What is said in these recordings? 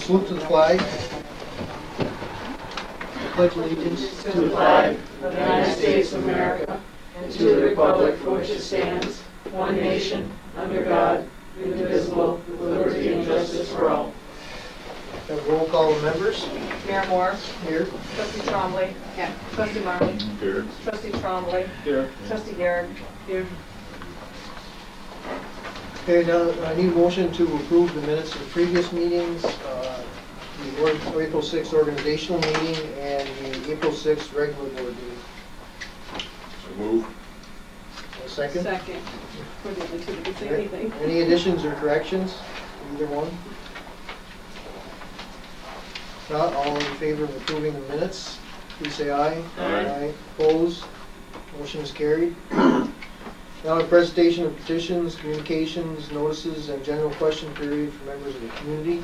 Salute to the flag. Pledge allegiance to the flag of the United States of America and to the republic for which it stands, one nation, under God, indivisible, with liberty and justice for all. Have roll call of members. Mayor Moore. Here. Trustee Trombley. Yeah. Trustee Marley. Here. Trustee Trombley. Here. Trustee Garrett. Here. Okay, now I need a motion to approve the minutes of previous meetings, the April 6th organizational meeting and the April 6th regular board meeting. So move. A second? Second. We're the only two that can say anything. Any additions or corrections? Either one? Not all in favor of approving the minutes, please say aye. Aye. Opposed? Motion is carried. Now a presentation of petitions, communications, notices, and general question period for members of the community.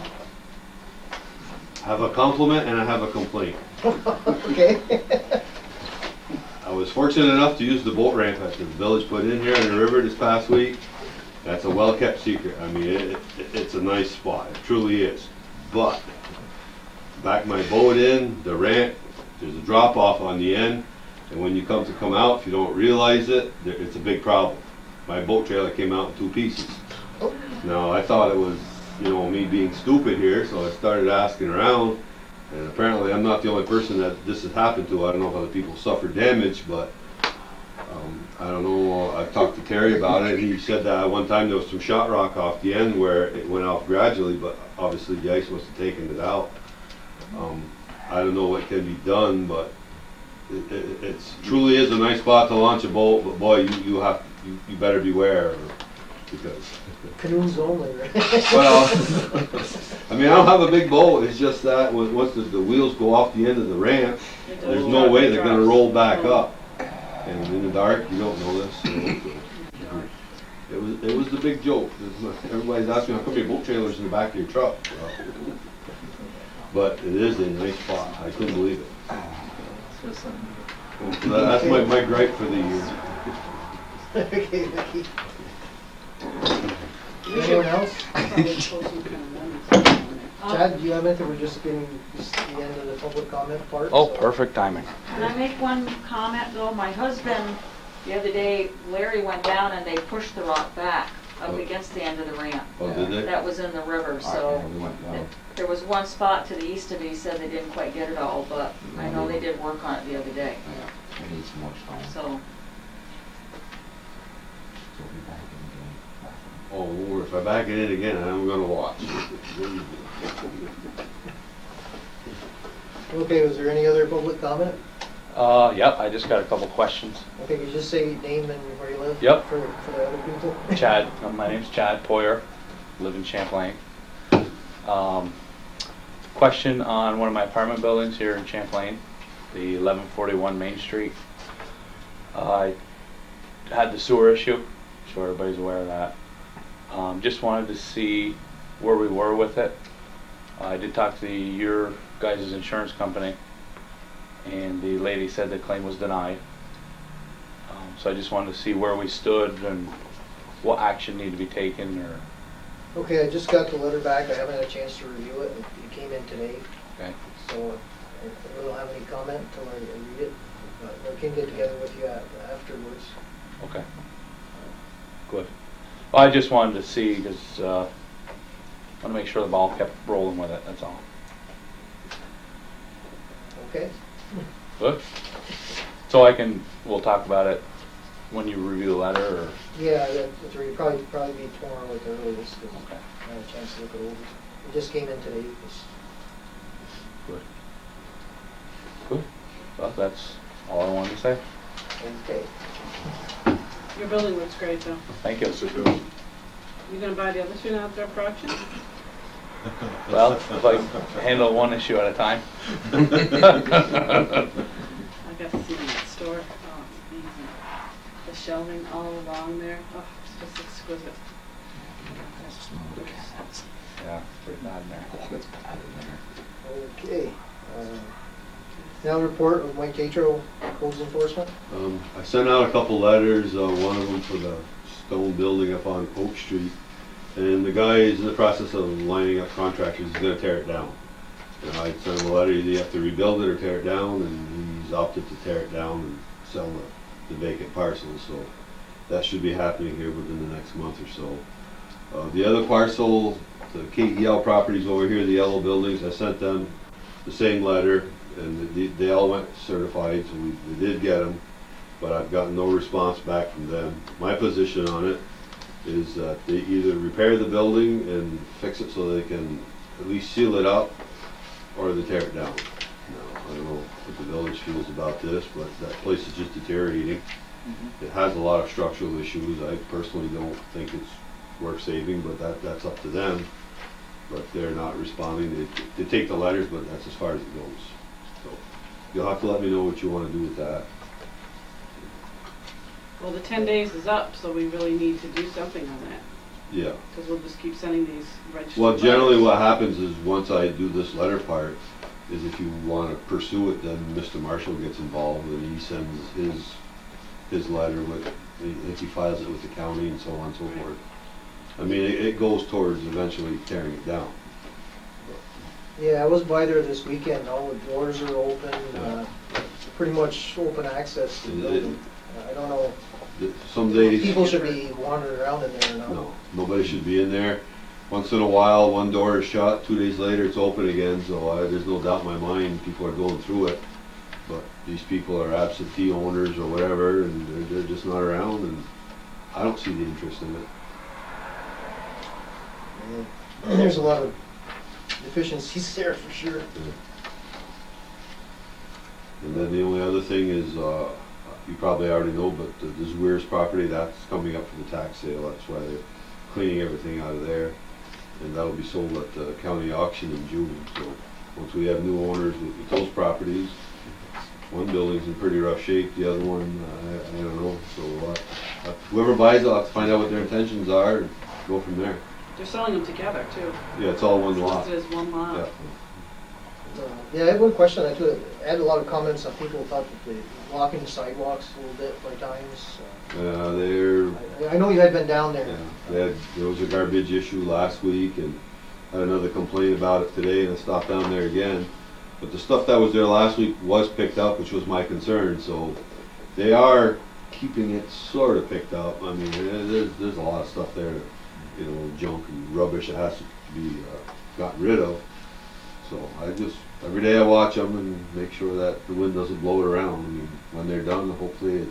I have a compliment and I have a complaint. Okay. I was fortunate enough to use the boat ramp that the village put in here in the river this past week. That's a well-kept secret. I mean, it's a nice spot. It truly is. But back my boat in, the ramp, there's a drop-off on the end. And when you come out, if you don't realize it, it's a big problem. My boat trailer came out in 2 pieces. Now, I thought it was, me being stupid here, so I started asking around. And apparently I'm not the only person that this has happened to. I don't know if other people suffered damage, but I don't know. I've talked to Terry about it. He said that one time there was some shot rock off the end where it went off gradually, but obviously the ice must have taken it out. I don't know what can be done, but it truly is a nice spot to launch a boat. But boy, you better beware, because. Canoes only, right? Well, I mean, I don't have a big boat. It's just that once the wheels go off the end of the ramp, there's no way they're going to roll back up. And in the dark, you don't know this. So it was the big joke. Everybody's asking, how come your boat trailer's in the back of your truck? Well, but it is a nice spot. I couldn't believe it. That's my gripe for the year. Okay, Vicki. Anyone else? Chad, do you have anything? We're just getting to the end of the public comment part. Oh, so. perfect timing. Can I make one comment though? My husband, the other day, Larry went down and they pushed the rock back up against the end of the ramp. Oh, did they? That was in the river, so there was one spot to the east of me, he said they didn't quite get it all, but I know they did work on it the other day. Yeah, it needs more stone. So, Oh, Lord, if I back it in again, I'm going to watch. Okay, was there any other public comment? Yep, I just got a couple questions. Okay, you just say name and where you live? Yep. For the other people? Chad, my name's Chad Poyer, live in Champlain. Question on one of my apartment buildings here in Champlain, the 1141 Main Street. I had the sewer issue, I'm sure everybody's aware of that. Just wanted to see where we were with it. I did talk to your guys' insurance company, and the lady said the claim was denied. So I just wanted to see where we stood and what action needed to be taken. Or Okay, I just got the letter back. I haven't had a chance to review it. It came in today. Okay. So I really don't have any comment until I read it. But I can get together with you afterwards. Okay. Good. Well, I just wanted to see because I want to make sure the ball kept rolling with it. That's all. Okay? Good. So we'll talk about it when you review the letter. Or Yeah, that's right. Probably be tomorrow at the earliest. Cause okay. I had a chance to look it over. It just came in today. Good. Good. Well, that's all I wanted to say. Okay. Your building looks great though. Thank you. You gonna buy the other two now after auction? Well, if I handle one issue at a time. I got to see them at the store. Oh, it's amazing. The shelving all along there. Oh, it's just exquisite. Yeah, it's pretty bad in there. It's bad in there. Okay. Now report of Mike Tatro, codes enforcement. I sent out a couple letters, one of them for the stone building up on Oak Street. And the guy is in the process of lining up contractors, he's gonna tear it down. And I sent him a letter, either you have to rebuild it or tear it down, and he's opted to tear it down and sell the vacant parcels, so that should be happening here within the next month or so. The other parcel, the KEL properties over here, the yellow buildings, I sent them the same letter, and they all went certified, so we did get them, but I've gotten no response back from them. My position on it is that they either repair the building and fix it so they can at least seal it up, or they tear it down. Now, I don't know what the village feels about this, but that place is just deteriorating. It has a lot of structural issues. I personally don't think it's worth saving, but that's up to them. But they're not responding. They take the letters, but that's as far as it goes. So you'll have to let me know what you want to do with that. Well, the 10 days is up, so we really need to do something on that, Yeah. because we'll just keep sending these registered Well, generally letters. what happens is once I do this letter part, is if you want to pursue it, then Mr. Marshall gets involved and he sends his letter with, if he files it with the county and so on and so Right. forth. I mean, it goes towards eventually tearing it down. Yeah, I was by there this weekend, all the doors are open, Yeah. pretty much open access to the Is it- building. I don't know, Some days, people should be wandering around in there now. no, nobody should be in there. Once in a while, one door is shut, 2 days later it's open again, so there's no doubt in my mind people are going through it. But these people are absentee owners or whatever, and they're just not around, and I don't see the interest in it. And there's a lot of deficiencies there for sure. And then the only other thing is, you probably already know, but the Zweers property, that's coming up for the tax sale. That's why they're cleaning everything out of there. And that'll be sold at the county auction in June. So once we have new owners with those properties, one building's in pretty rough shape, the other one, I don't know. So whoever buys it, I'll have to find out what their intentions are and go from there. They're selling them together, too. Yeah, it's all one lot. Just as one lot. Yeah. Yeah, I had one question. I had a lot of comments on people thought that they blocking the sidewalks a little bit by times. I know you had been down there. Yeah, there was a garbage issue last week, and I had another complaint about it today, and I stopped down there again. But the stuff that was there last week was picked up, which was my concern, so they are keeping it sort of picked up. I mean, there's a lot of stuff there, you know, junk and rubbish that has to be gotten rid of. So every day I watch them and make sure that the wind doesn't blow it around. I mean, when they're done, hopefully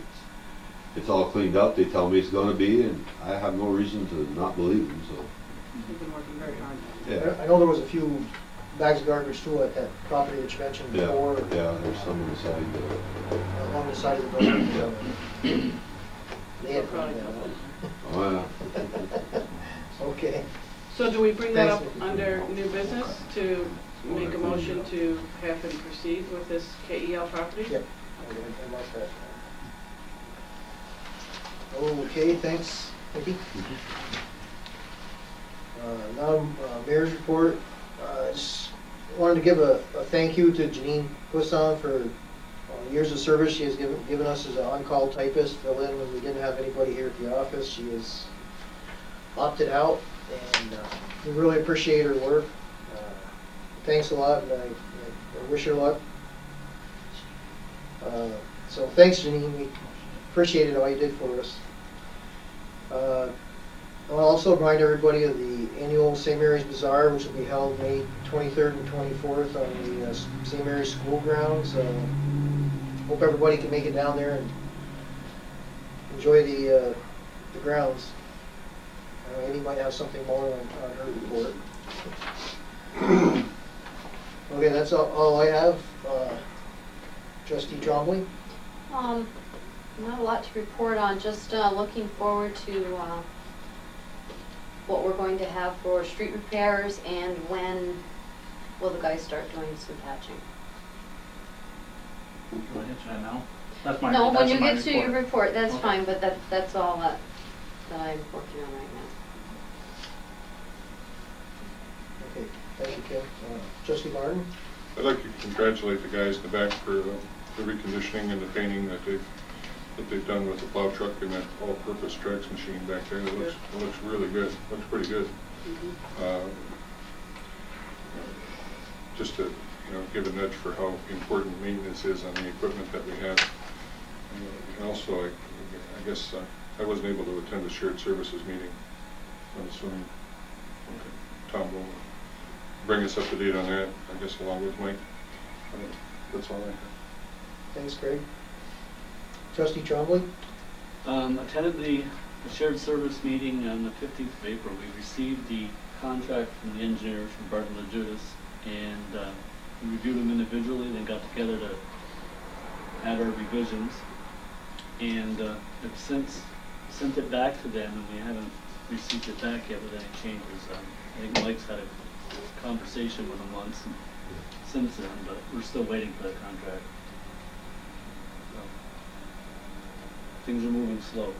it's all cleaned up. They tell me it's going to be, and I have no reason to not believe them. So They've been working very hard. yeah, I know there was a few bags of garbage too at that property that you mentioned yeah, before, yeah. There's some on the side. along the side of the building. Yeah. They had Probably cleaned that Oh, yeah. up. Okay. So do we bring that up Thanks. under new business to make a motion to have him proceed with this KEL property? Yep. I like that. Okay, thanks, Vicki. Now, mayor's report. Just wanted to give a thank you to Janine Puisson for years of service she has given us as an on-call typist, fill in when we didn't have anybody here at the office. She has opted out, and we really appreciate her work. Thanks a lot, and I wish her luck. So thanks, Janine. We appreciated all you did for us. I'll also remind everybody of the annual St. Mary's Bazaar, which will be held May 23rd and 24th on the St. Mary's School grounds. Hope everybody can make it down there and enjoy the grounds. Amy might have something more on her report. Okay, that's all I have. Trustee Trombley? Not a lot to report on, just looking forward to what we're going to have for street repairs and when will the guys start doing some patching. You want to answer that now? That's my, No, when that's you my get to your report, that's Okay. fine, but that's all that I'm working on right now. Okay, thank you, Kim. Trustee Martin? I'd like to congratulate the guys in the back for the reconditioning and the painting that they've that they've done with the plow truck and that all-purpose tracks machine back there. It looks really good, looks pretty good. Just to, give a nudge for how important maintenance is on the equipment that we have. And also, I guess I wasn't able to attend the shared services meeting. I'm assuming Tom will bring us up to date on that, I guess, along with Mike. That's all I have. Thanks, Craig. Trustee Trombley? Attended the shared service meeting on the 15th of April. We received the contract from the engineers from Barton and Judas, and we reviewed them individually, then got together to add our revisions, and have since sent it back to them, and we haven't received it back yet with any changes. I think Mike's had a conversation with them once since then, but we're still waiting for the contract. So, things are moving slow.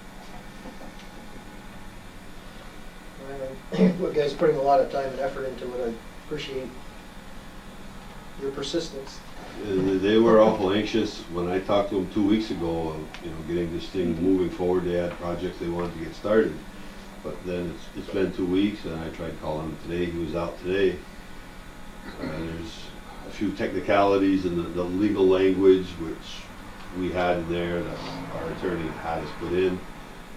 You guys putting a lot of time and effort into it. I appreciate your persistence. They were awful anxious when I talked to them 2 weeks ago of, getting this thing moving forward. They had projects they wanted to get started. But then it's been 2 weeks, and I tried calling him today. He was out today. There's a few technicalities in the legal language, which we had in there that our attorney had us put in,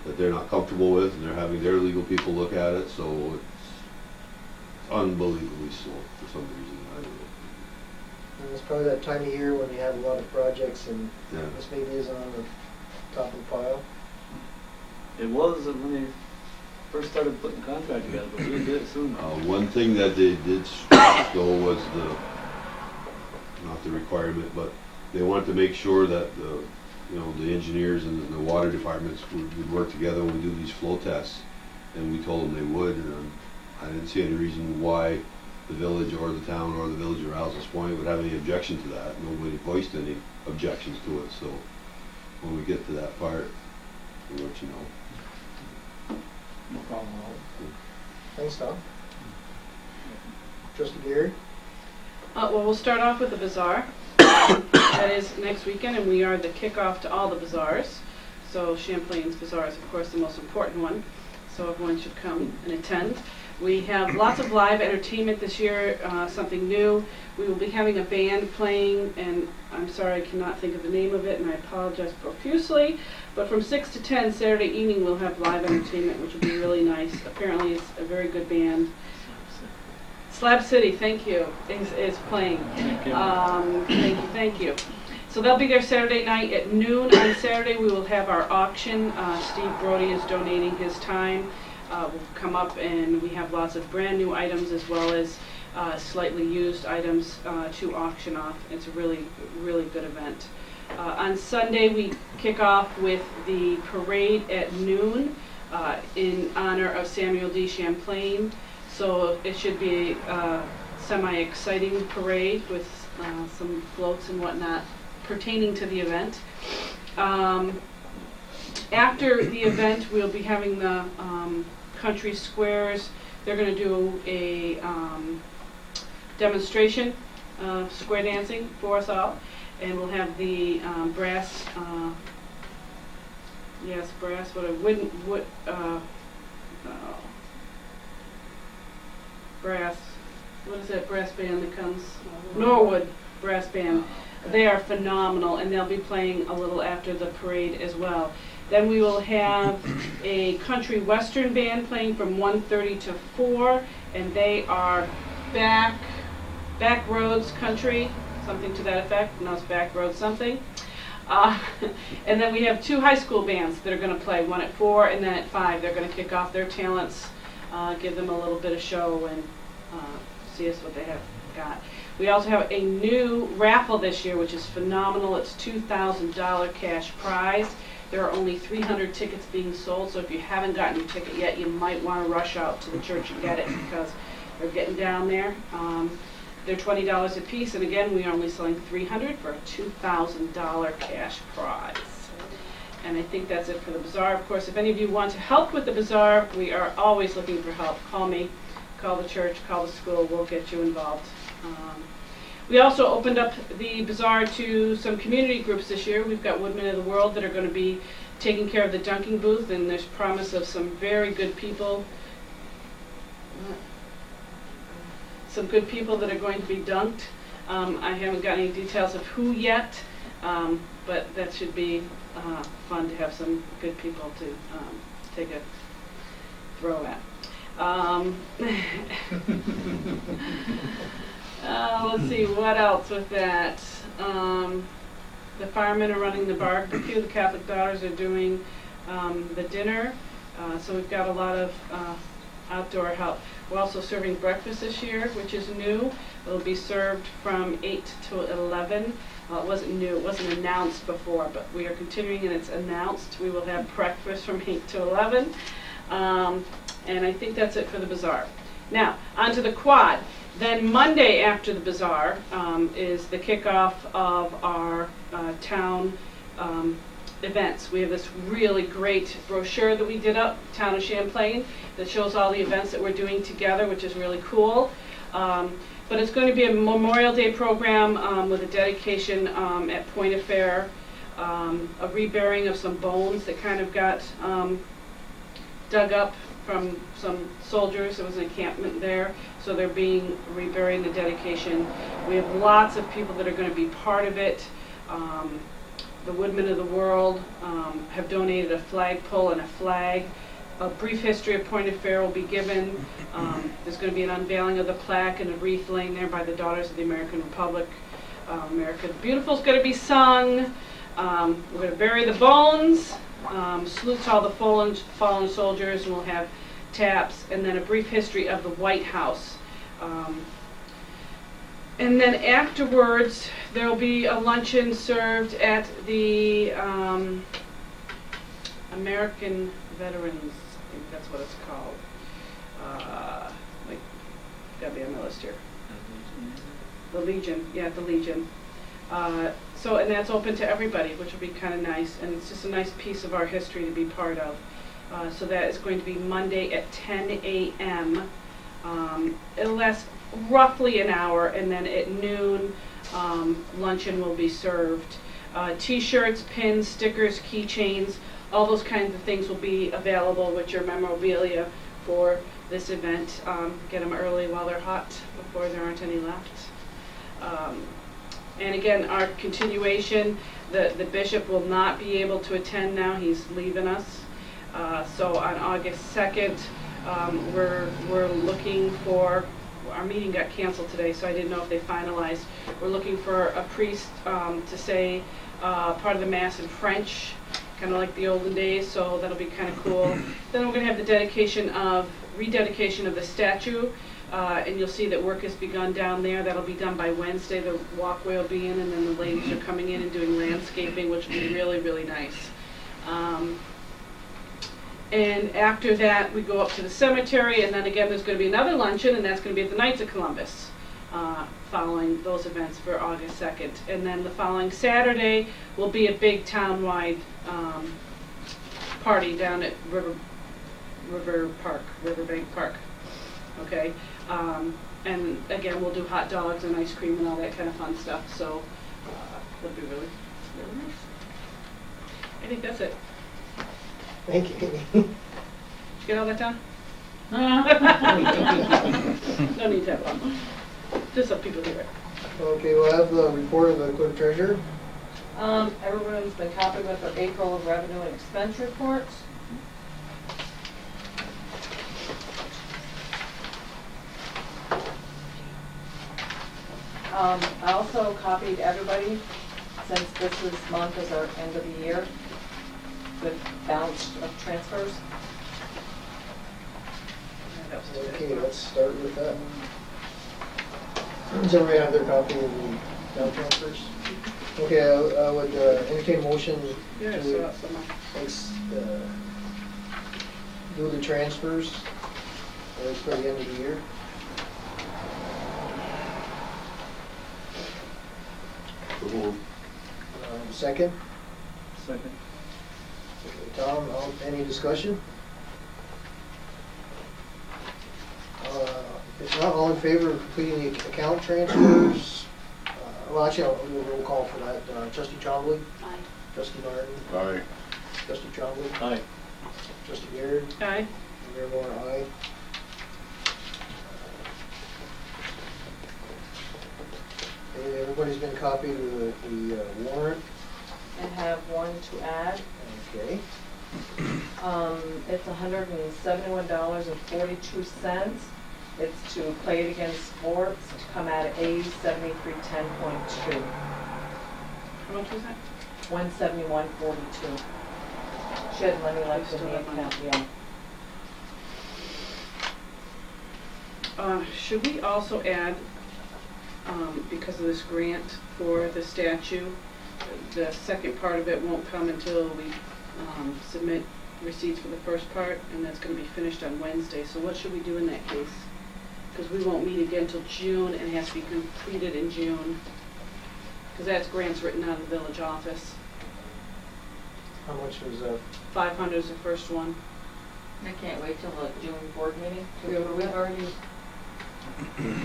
that they're not comfortable with, and they're having their legal people look at it. So it's unbelievably slow for some reason. I don't know. And it's probably that time of year when you have a lot of projects, and Yeah. this maybe isn't on the top of the pile. It was when they first started putting the contract together, but we did it soon. One thing that they did stress though was not the requirement, but they wanted to make sure that the engineers and the water departments would work together when we do these flow tests, and we told them they would, and I didn't see any reason why the village or the town or the village of Rouse's Point would have any objection to that. Nobody voiced any objections to it, so when we get to that part, we'll let you know. No problem at all. Thanks, Tom. Trustee Gary? Well, we'll start off with the bazaar. That is next weekend, and we are the kickoff to all the bazaars. So Champlain's bazaar is, of course, the most important one, so everyone should come and attend. We have lots of live entertainment this year, something new. We will be having a band playing, and I'm sorry I cannot think of the name of it, and I apologize profusely. But from 6 to 10 Saturday evening, we'll have live entertainment, which will be really nice. Apparently, it's a very good band. Slab City, thank you, is playing. Thank you. So they'll be there Saturday night at noon. On Saturday, we will have our auction. Steve Brody is donating his time. Will come up, and we have lots of brand new items as well as slightly used items to auction off. It's a really, really good event. On Sunday, we kick off with the parade at noon in honor of Samuel D. Champlain. So it should be a semi-exciting parade with some floats and whatnot pertaining to the event. After the event, we'll be having the country squares. They're going to do a demonstration of square dancing for us all, and we'll have the brass. Brass. Brass. What is that brass band that comes? Norwood brass band. They are phenomenal, and they'll be playing a little after the parade as well. Then we will have a country western band playing from 1:30 to 4, and they are back roads country, something to that effect. No, it's back roads something. And then we have 2 high school bands that are going to play, one at 4 and then at 5. They're going to kick off their talents, give them a little bit of show, and see us what they have got. We also have a new raffle this year, which is phenomenal. It's $2,000 cash prize. There are only 300 tickets being sold, so if you haven't gotten your ticket yet, you might want to rush out to the church and get it, because they're getting down there. They're $20 a piece, and again, we are only selling 300 for a $2,000 cash prize. And I think that's it for the bazaar. Of course, if any of you want to help with the bazaar, we are always looking for help. Call me, call the church, call the school. We'll get you involved. We also opened up the bazaar to some community groups this year. We've got Woodmen of the World that are going to be taking care of the dunking booth, and there's promise of some very good people. Some good people that are going to be dunked. I haven't got any details of who yet, but that should be fun to have some good people to take a throw at. Let's see, what else with that? The firemen are running the barbecue, the Catholic Daughters are doing the dinner, so we've got a lot of outdoor help. We're also serving breakfast this year, which is new. It'll be served from 8 to 11. Well, it wasn't new, it wasn't announced before, but we are continuing and it's announced. We will have breakfast from 8 to 11. And I think that's it for the bazaar. Now, on to the quad. Then Monday after the bazaar is the kickoff of our town events. We have this really great brochure that we did up, Town of Champlain, that shows all the events that we're doing together, which is really cool. But it's going to be a Memorial Day program with a dedication at Point of Fair, a reburying of some bones that kind of got dug up from some soldiers. There was an encampment there, so they're being reburied, the dedication. We have lots of people that are going to be part of it. The Woodmen of the World have donated a flagpole and a flag. A brief history of Point of Fair will be given. There's going to be an unveiling of the plaque and a wreath laying there by the Daughters of the American Republic. America the Beautiful is going to be sung. We're going to bury the bones, salute to all the fallen soldiers, and we'll have taps, and then a brief history of the White House. And then afterwards, there will be a luncheon served at the American Veterans, I think that's what it's called. Wait, gotta be on my list here. The Legion, yeah, the Legion. So, and that's open to everybody, which will be kind of nice, and it's just a nice piece of our history to be part of. So that is going to be Monday at 10 a.m. It'll last roughly an hour, and then at noon, luncheon will be served. T-shirts, pins, stickers, keychains, all those kinds of things will be available with your memorabilia for this event. Get them early while they're hot before there aren't any left. And again, our continuation, the bishop will not be able to attend now. He's leaving us. So on August 2nd, we're looking for, our meeting got canceled today, so I didn't know if they finalized. We're looking for a priest to say part of the Mass in French, kind of like the olden days, so that'll be kind of cool. Then we're going to have the rededication of the statue, and you'll see that work has begun down there. That'll be done by Wednesday. The walkway will be in, and then the ladies are coming in and doing landscaping, which will be really, really nice. And after that, we go up to the cemetery, and then again, there's going to be another luncheon, and that's going to be at the Knights of Columbus, following those events for August 2nd. And then the following Saturday will be a big town-wide party down at Riverbank Park. Okay, and again, we'll do hot dogs and ice cream and all that kind of fun stuff. So it'll be really, really nice. I think that's it. Thank you. Did you get all that done? No need to have one. Just so people hear it. Okay, we'll have the report of the clerk treasurer. Everyone's been copied with their April revenue and expense reports. I also copied everybody, since this month is our end of the year, with balance of transfers. Okay, let's start with that. Does everybody have their copy of the down transfers? Okay, I would entertain a motion Yeah, to so that's somewhere. do the transfers for the end of the year. So moved. Second, Second. okay, Tom, any discussion? If not, all in favor of completing the account transfers Well, actually, I'll do a roll call for that. Trustee Chombley, Aye. trustee Martin, Aye. trustee Chombley, Aye. trustee Garrett, Aye. Mayor Moore, aye. Okay, everybody's been copied of the warrant. I have one to add. Okay. It's $171.42. It's to Play It Again Sports to come out of A 7310.2. How much was that? 171.42. She had money left in Still the have money. account, yeah. Should we also add, because of this grant for the statue, the second part of it won't come until we submit receipts for the first part, and that's going to be finished on Wednesday. So what should we do in that case? Because we won't meet again until June, and it has to be completed in June. Because that's grants written out of the village office. How much was that? 500 is the first one. I can't wait till the June board meeting. We've already,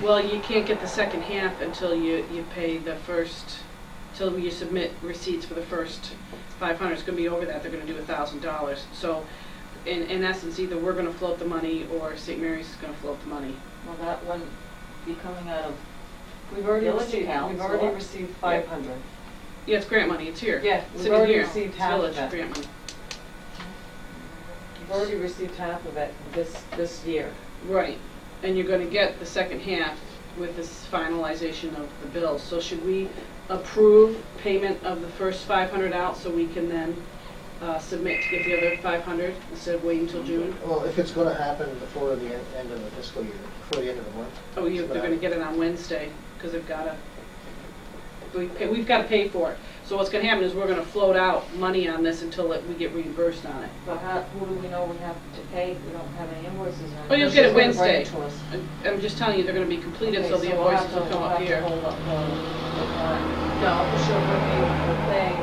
Well, you can't get the second half until you pay the first, till you submit receipts for the first 500. It's gonna be over that, they're gonna do $1,000. So, in essence, either we're gonna float the money or St. Mary's is gonna float the money. Well, that wouldn't be coming out of, we've already Village received, accounts, we've already what? received 500. Yeah, it's grant money, it's here. Yeah, we've Sitting already here. received It's half of village it. grant money. We've already received half of it this year. Right, and you're gonna get the second half with this finalization of the bills. So should we approve payment of the first 500 out so we can then submit to get the other 500 instead of waiting until June? Well, if it's gonna happen before the end of the fiscal year, before the end of the month. Oh, they're gonna get it on Wednesday, because they've gotta, we've gotta pay for it. So what's gonna happen is we're gonna float out money on this until we get reimbursed on it. but who do we know we have to pay? We don't have any invoices or Oh, you'll anything. get it She's gonna bring Wednesday. it to us. I'm just telling you, they're gonna be completed, so Okay, the we'll have invoices will to- come we'll up have to here. hold up the warrant. No, she'll bring me the thing,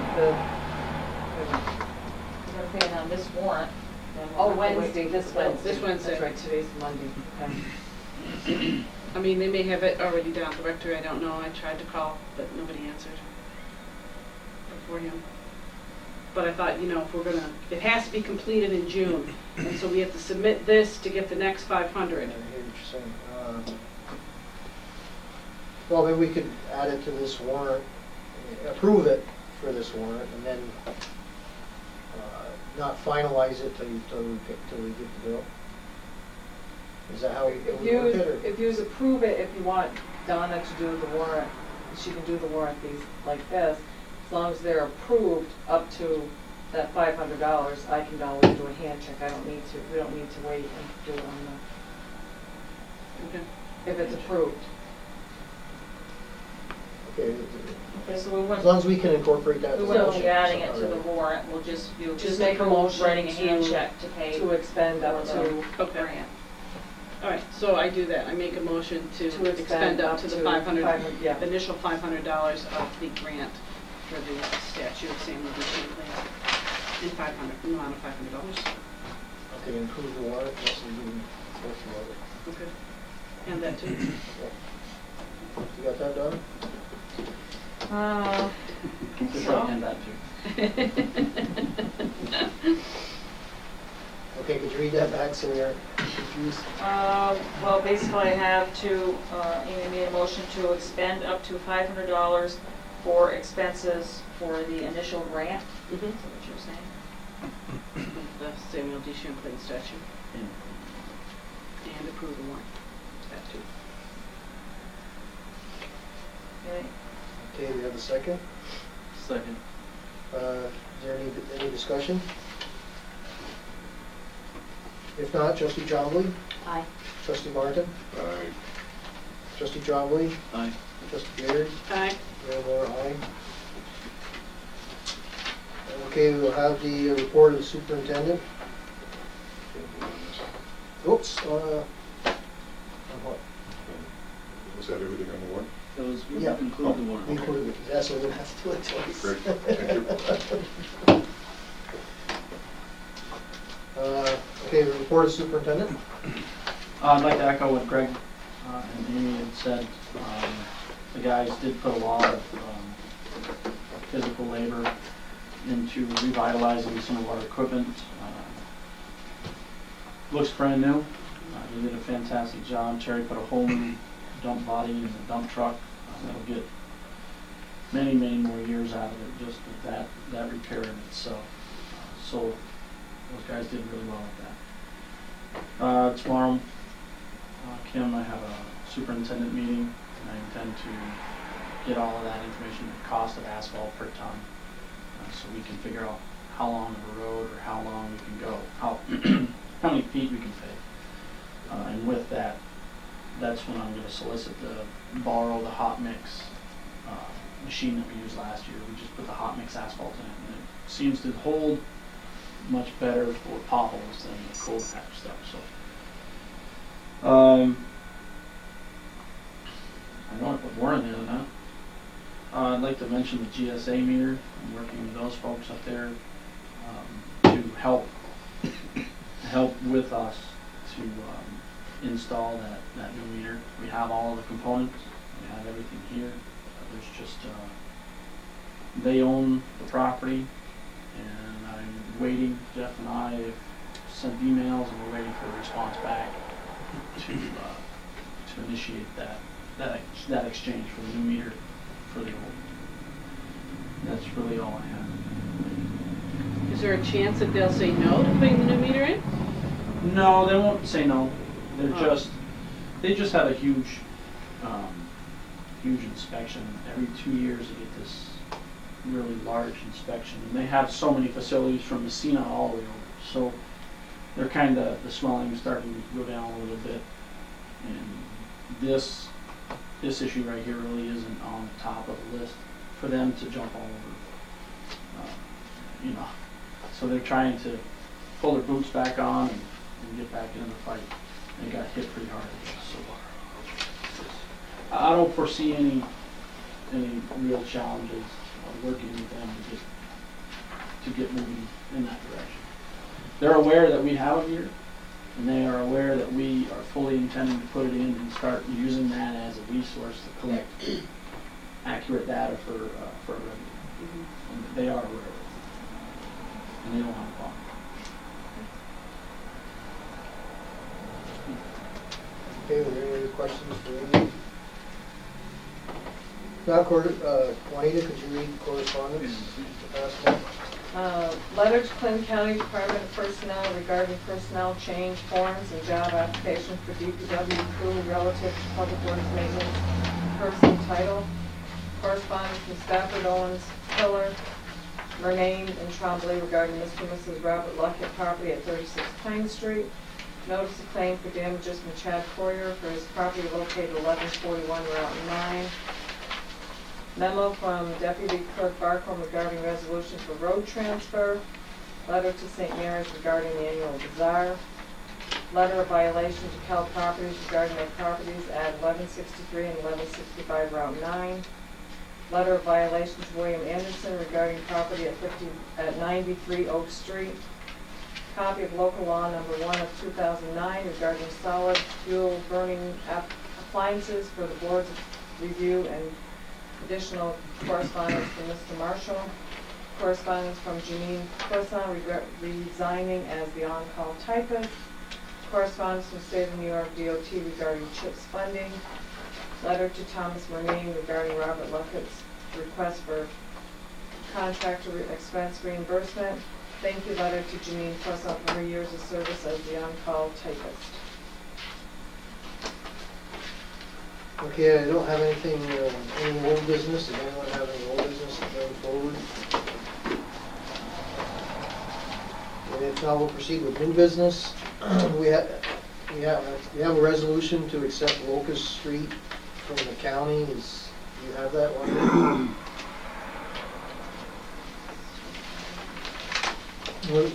We're gonna pay it on this warrant. then we'll oh, have to wait Wednesday, till this Wednesday. This Wednesday. That's right, today's Monday, okay. I mean, they may have it already down, directory, I don't know. I tried to call, but nobody answered before him. But I thought, if we're gonna, it has to be completed in June, and so we have to submit this to get the next 500. I hear what you're saying. Well, maybe we could add it to this warrant, approve it for this warrant, and then not finalize it till we get the bill. Is that how we If look at it? or- you approve it, if you want Donna to do the warrant, she can do the warrant these, like this, as long as they're approved up to that $500, I can always do a hand check, we don't need to wait and do it on Okay. if it's approved. Okay, Okay, so we as wouldn't, long as we can incorporate that. we in wouldn't the be adding it motion, to the alright. warrant, we'll just, you'll Just just make a approve motion writing a hand to- check to pay. To expend up for to, the Okay. grant. All right, so I do that. I make a motion to To expend up to the 500, yeah. the initial $500 of the grant for the statue of Samuel D. Champlain. And 500, in the amount of $500. Okay, improve the warrant, that's the portion of it. Okay. And that too. You got that done? Just hand that to. Okay, could you read that back so we aren't confused? Well, basically I have to, Amy made a motion to expend up to $500 for expenses for the initial grant. Mhm. Is that what you're saying? The Samuel D. Champlain statue. And approve the warrant. That too. Okay. Okay, we have a second. Second. Is there any discussion? If not, trustee Chombley, Aye. trustee Martin, Aye. trustee Chombley, Aye. trustee Garrett, Aye. Mayor Moore, aye. Okay, we'll have the report of the superintendent. Oops, on what? Was that everything on the warrant? That was, we Yeah. include the warrant. We included it, that's why we have to do it twice. Great, thank you. Okay, report of superintendent. I'd like to echo what Greg and Amy had said. the guys did put a lot of physical labor into revitalizing some of our equipment. Looks brand new. They did a fantastic job. Terry put a whole new dump body in the dump truck. That'll get many, many more years out of it just with that repair in itself. So those guys did really well with that. Tomorrow, Kim and I have a superintendent meeting, and I intend to get all of that information, the cost of asphalt per ton, so we can figure out how long of a road or how long we can go, how many feet we can pave. And with that, that's when I'm going to solicit to borrow the hot mix machine that we used last year. We just put the hot mix asphalt in it, and it seems to hold much better for potholes than the cold patch stuff. So, I know I put more in there than that. I'd like to mention the GSA meter. I'm working with those folks up there to help with us to install that new meter. We have all of the components. We have everything here. There's just they own the property, and I'm waiting. Jeff and I have sent emails, and we're waiting for a response back to initiate that exchange for the new meter for the old. That's really all I have. Is there a chance that they'll say no to putting the new meter in? No, they won't say no. They're Oh. they just have a huge inspection. Every 2 years they get this really large inspection. And they have so many facilities from Messina all the way over. So they're the swelling is starting to go down a little bit. And this issue right here really isn't on the top of the list for them to jump all over. So they're trying to pull their boots back on and get back in the fight. They got hit pretty hard. So I don't foresee any real challenges working with them to get moving in that direction. They're aware that we have a meter, and they are aware that we are fully intending to put it in and start using that as a resource to collect accurate data for a revenue. And they are aware of it, and they don't have a problem. Okay, were there any other questions for me? Now, Juanita, could you read correspondence? Letter to Clinton County Department of Personnel regarding personnel change forms and job applications for DPW crew relative to public works maintenance person title. Correspondence from Stafford, Owens, Pillar, Murnane, and Champlain regarding Mr. and Mrs. Robert Luckett property at 36 Pine Street. Notice of claim for damages from Chad Courier for his property located 1141 Route 9. Memo from Deputy Clerk Barcombe regarding resolution for road transfer. Letter to St. Mary's regarding the annual bazaar. Letter of violation to Cal Properties regarding their properties at 1163 and 1165 Route 9. Letter of violation to William Anderson regarding property at 93 Oak Street. Copy of local law number 1 of 2009 regarding solid fuel burning appliances for the board's review, and additional correspondence from Mr. Marshall. Correspondence from Janine Croissant resigning as the on-call typist. Correspondence from State of New York DOT regarding CHIPS funding. Letter to Thomas Murnane regarding Robert Luckett's request for contractor expense reimbursement. Thank you letter to Janine Croissant for her years of service as the on-call typist. Okay, I don't have anything, any old business. Does anyone have any old business going forward? And if not, we'll proceed with new business. We have a resolution to accept Locust Street from the county. Do you have that one?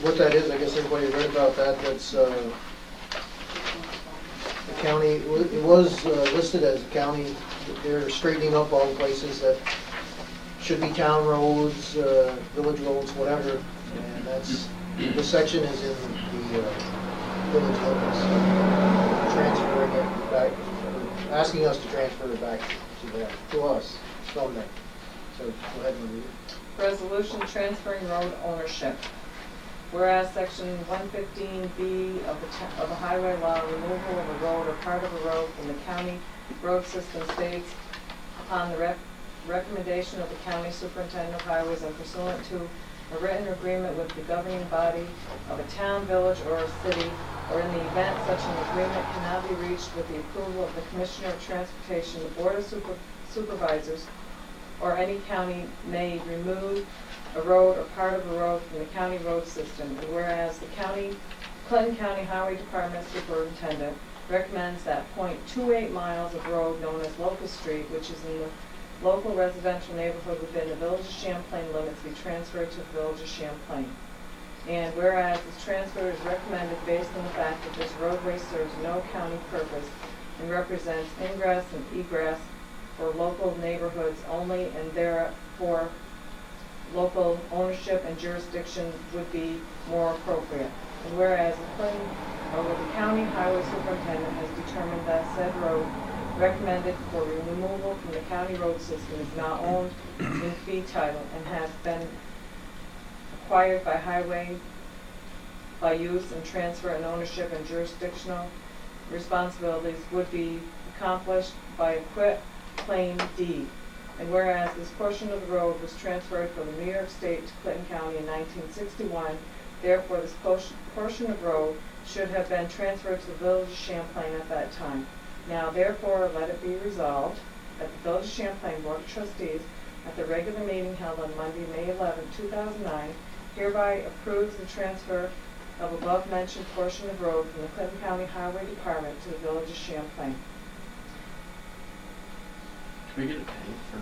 What that is, I guess everybody read about that. That's the county. It was listed as a county. They're straightening up all the places that should be town roads, village roads, whatever. And that's the section is in the village limits. Transferring it back asking us to transfer it back to them, to us, from them. So go ahead and read it. Resolution transferring road ownership. Whereas section 115B of the highway law, removal of a road or part of a road from the county road system states, upon the recommendation of the county superintendent of highways and pursuant to a written agreement with the governing body of a town, village, or a city, or in the event such an agreement cannot be reached with the approval of the Commissioner of Transportation, the Board of Supervisors, or any county may remove a road or part of a road from the county road system. And whereas the Clinton County Highway Department Superintendent recommends that .28 miles of road known as Locust Street, which is in the local residential neighborhood within the Village of Champlain limits, be transferred to the Village of Champlain. And whereas this transfer is recommended based on the fact that this roadway serves no county purpose and represents ingress and egress for local neighborhoods only, and therefore local ownership and jurisdiction would be more appropriate. And whereas the county highway superintendent has determined that said road recommended for removal from the county road system is not owned in fee title and has been acquired by highway by use and transfer and ownership and jurisdictional responsibilities would be accomplished by a quit claim deed. And whereas this portion of the road was transferred from New York State to Clinton County in 1961, therefore this portion of road should have been transferred to the Village of Champlain at that time. Now therefore let it be resolved that the Village of Champlain Board of Trustees at the regular meeting held on Monday, May 11, 2009, hereby approves the transfer of above-mentioned portion of road from the Clinton County Highway Department to the Village of Champlain. Can we get it paid for?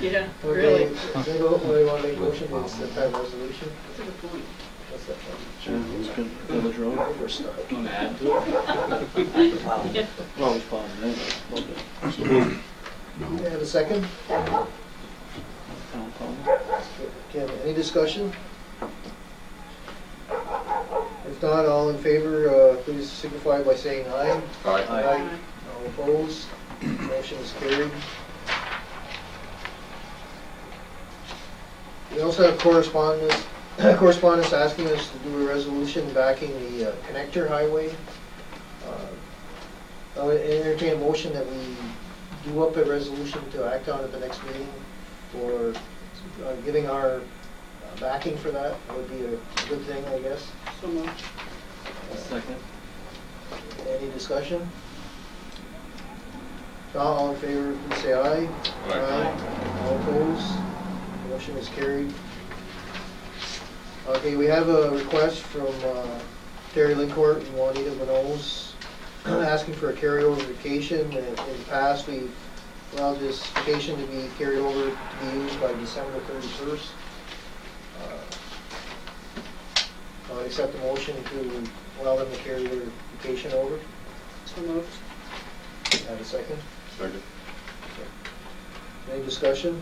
Yeah, Okay, really. Anybody want to make a motion to accept that resolution? That's a good point. What's that? Sure, it's good. Village Road. First start. Want to add to it? Yeah. Well, always plowing it. Okay. Okay, have a second? Town hall. Kim, any discussion? If not, all in favor, please signify by saying aye. Aye. All opposed? Motion is carried. We also have correspondence asking us to do a resolution backing the connector highway. I would entertain a motion that we do up a resolution to act on at the next meeting for giving our backing for that. That would be a good thing, I guess. So moved. Second. Any discussion? All in favor, please say aye. Aye. All opposed? Motion is carried. Okay, we have a request from Terry Lincourt and Juanita Bono's asking for a carryover vacation. In the past, we allowed this vacation to be carried over to be used by December 31st. I'll accept the motion to allow them to carry their vacation over. So moved. Have a second? Second. Any discussion?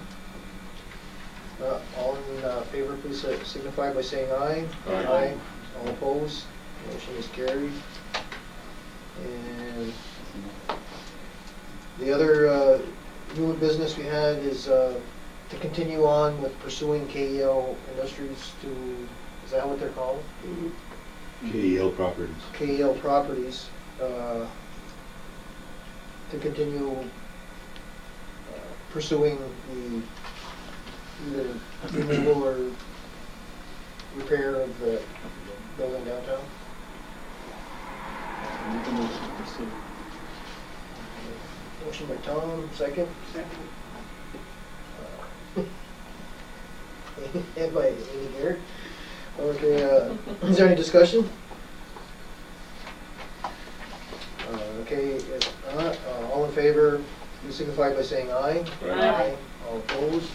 All in favor, please signify by saying aye. Aye. All opposed? Motion is carried. And the other new business we had is to continue on with pursuing KEL Industries to, is that what they're called? KEL Properties. KEL Properties, to continue pursuing the either removal or repair of the building downtown. Make a motion to pursue. Motion by Tom, second. And by Amy Garrett. Okay, is there any discussion? Okay, if not, all in favor, please signify by saying aye. Aye. All opposed?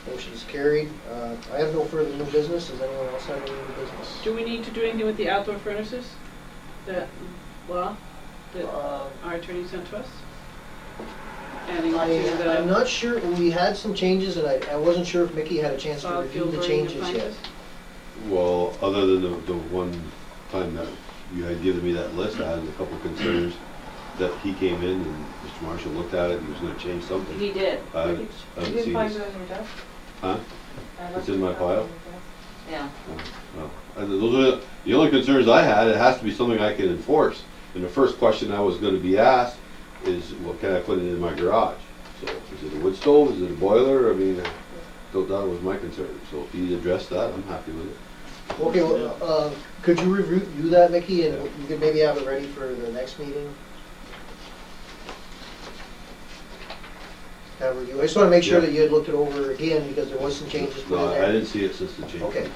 Motion is carried. I have no further new business. Does anyone else have any new business? Do we need to do anything with the outdoor furnaces? That law that our attorney sent to us? Adding to I'm the not sure, we had some changes and I wasn't sure if Mickey had a chance to solid review fuel the burning changes yet. appliances? Well, other than the one time that you had given me that list, I had a couple concerns that he came in and Mr. Marshall looked at it, he was gonna change something. He did. I haven't You seen didn't find this. it on your desk? Huh? I It's left in my it on file? your desk. Yeah. No. Those are the only concerns I had. It has to be something I can enforce. And the first question I was gonna be asked is, well, can I put it in my garage? So is it a wood stove? Is it a boiler? I mean, that was my concern. So if he addressed that, I'm happy with it. Okay, well, could you review that, Mickey, and you could maybe have it ready for the next meeting? Have a review. I just wanna make sure Yeah. that you had looked it over again, because there was some changes put No, in I there. didn't see it since the change. Okay.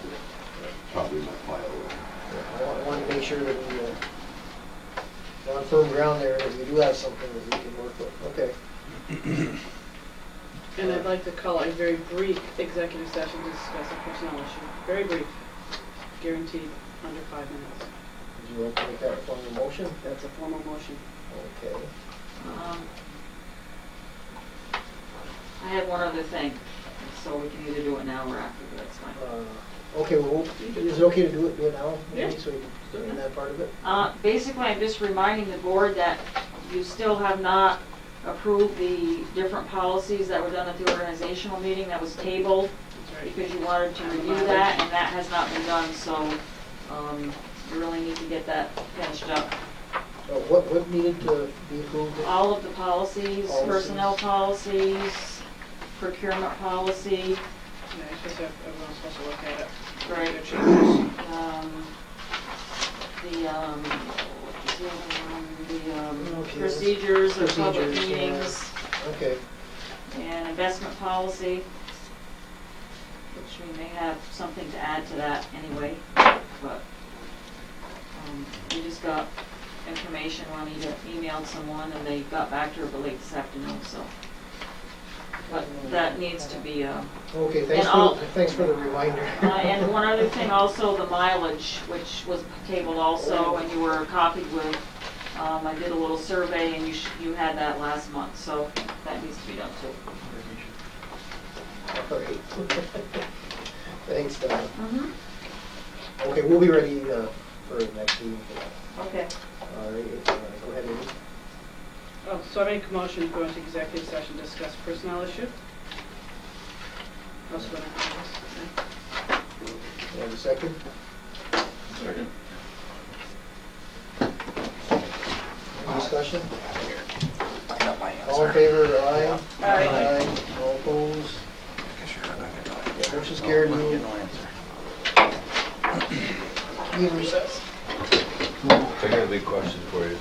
Probably my file. I wanted to make sure that we, are on firm ground there, that we do have something that we can work with. Okay. And I'd like to call a very brief executive session to discuss a personnel issue. Very brief, guaranteed under 5 minutes. Would you like to make that a formal motion? That's a formal motion. Okay. I have one other thing, so we can either do it now or after, but that's fine. Okay, well, is it okay to do it now? Maybe, Yeah. so we can do that part of it? Basically, I'm just reminding the board that you still have not approved the different policies that were done at the organizational meeting that was tabled That's right. because you wanted to review that, and that has not been done, so you really need to get that finished up. What needed to be approved? All of the policies, Policies. personnel policies, procurement policy, Yeah, it's just that everyone's supposed to look at it. Right. Make changes. what's the other one? Okay, The procedures of public procedures, yeah. meetings Okay. and investment policy, which we may have something to add to that anyway, but we just got information, Juanita emailed someone and they got back to her but late this afternoon, so. But that needs to be, Okay, And thanks for the reminder. and one other thing also, the mileage, which was tabled also, and you were copied with, I did a little survey and you had that last month, so that needs to be done too. All right. Thanks, Donna. Mm-hmm. Okay, we'll be ready for the next meeting for that. Okay. All right, go ahead, Amy. Oh, so I make a motion to go into executive session to discuss personnel issue. Also going to have this, You have a second? Second. Any discussion? All in favor, aye? Aye. All opposed? Yeah, motion's carried. We'll be in recess. I got a big question for you.